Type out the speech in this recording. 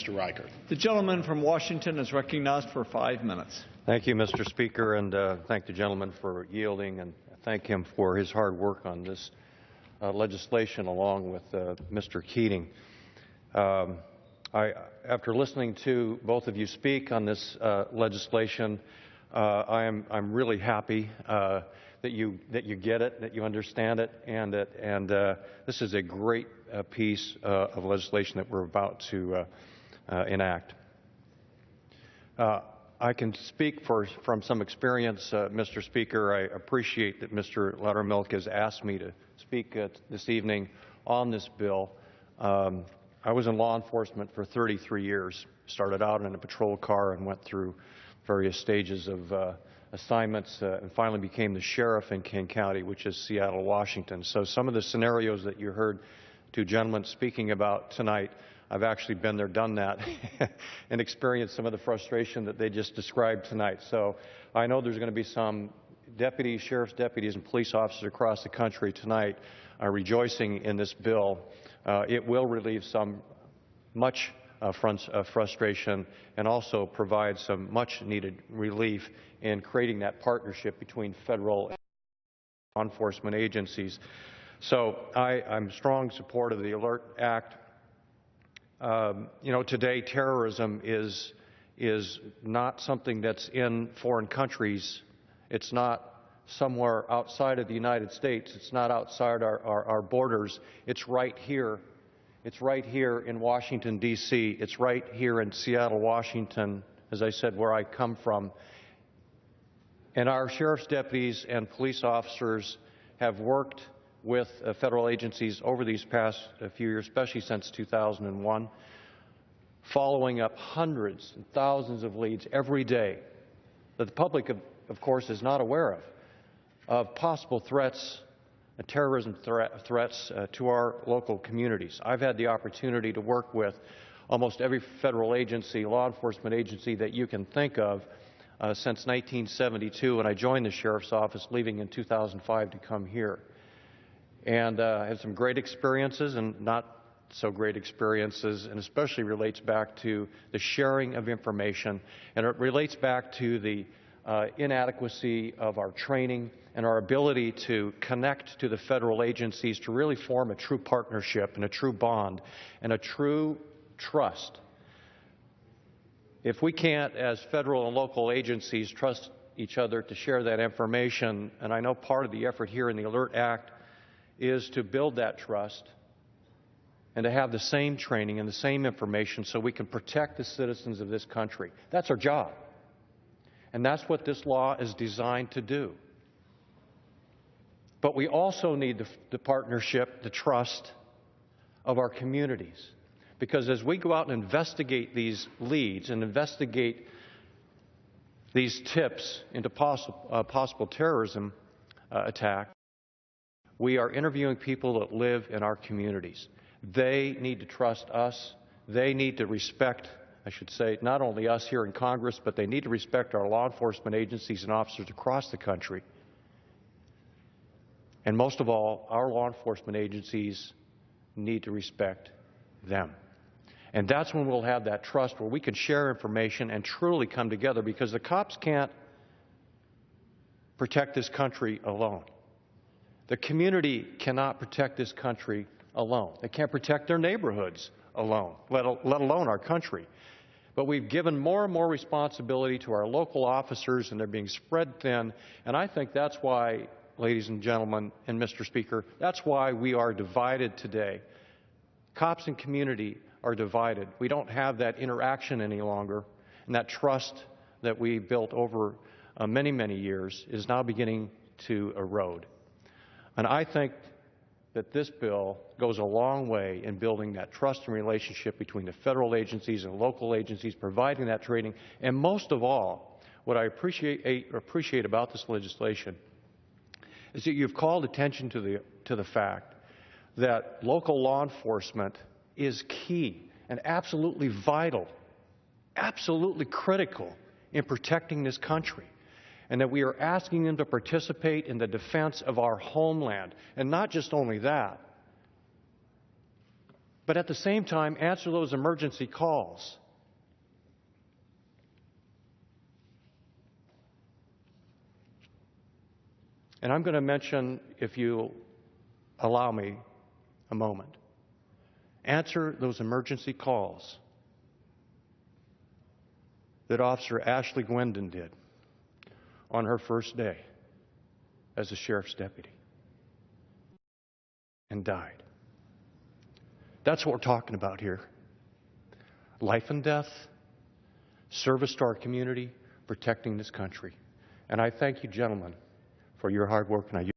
Mr. Reichert. The gentleman from Washington is recognized for 5 minutes. Thank you, Mr. Speaker, and thank the gentleman for yielding, and thank him for his hard work on this legislation along with Mr. Keating. After listening to both of you speak on this legislation, I'm really happy that you get it, that you understand it, and that this is a great piece of legislation that we're about to enact. I can speak from some experience, Mr. Speaker. I appreciate that Mr. Loudermilk has asked me to speak this evening on this bill. I was in law enforcement for 33 years. Started out in a patrol car and went through various stages of assignments and finally became the sheriff in King County, which is Seattle, Washington. So some of the scenarios that you heard two gentlemen speaking about tonight, I've actually been there, done that, and experienced some of the frustration that they just described tonight. So I know there's going to be some deputies, sheriff's deputies, and police officers across the country tonight rejoicing in this bill. It will relieve much frustration and also provide some much-needed relief in creating that partnership between federal and law enforcement agencies. So I'm strong support of the ALERT Act. Today terrorism is not something that's in foreign countries. It's not somewhere outside of the United States. It's not outside our borders. It's right here. It's right here in Washington, D.C. It's right here in Seattle, Washington, as I said, where I come from. And our sheriff's deputies and police officers have worked with federal agencies over these past few years, especially since 2001, following up hundreds and thousands of leads every day that the public, of course, is not aware of possible threats, terrorism threats to our local communities. I've had the opportunity to work with almost every federal agency, law enforcement agency that you can think of since 1972, and I joined the sheriff's office, leaving in 2005 to come here. And had some great experiences and not so great experiences, and especially relates back to the sharing of information, and it relates back to the inadequacy of our training and our ability to connect to the federal agencies to really form a true partnership and a true bond and a true trust. If we can't, as federal and local agencies, trust each other to share that information, and I know part of the effort here in the ALERT Act is to build that trust and to have the same training and the same information so we can protect the citizens of this country. That's our job. And that's what this law is designed to do. But we also need the partnership, the trust of our communities. Because as we go out and investigate these leads and investigate these tips into possible terrorism attack, we are interviewing people that live in our communities. They need to trust us. They need to respect, I should say, not only us here in Congress, but they need to respect our law enforcement agencies and officers across the country. And most of all, our law enforcement agencies need to respect them. And that's when we'll have that trust where we can share information and truly come together, because the cops can't protect this country alone. The community cannot protect this country alone. They can't protect their neighborhoods alone, let alone our country. But we've given more and more responsibility to our local officers, and they're being spread thin. And I think that's why, ladies and gentlemen, and Mr. Speaker, that's why we are divided today. Cops and community are divided. We don't have that interaction any longer, and that trust that we built over many, many years is now beginning to erode. And I think that this bill goes a long way in building that trust and relationship between the federal agencies and local agencies, providing that training. And most of all, what I appreciate about this legislation is that you've called attention to the fact that local law enforcement is key and absolutely vital, absolutely critical in protecting this country, and that we are asking them to participate in the defense of our homeland. And not just only that, But at the same time, answer those emergency calls. And I'm going to mention, if you allow me a moment, answer those emergency calls that Officer Ashley Gwendon did on her first day as a sheriff's deputy and died. That's what we're talking about here. Life and death, service to our community, protecting this country. And I thank you, gentlemen, for your hard work, and I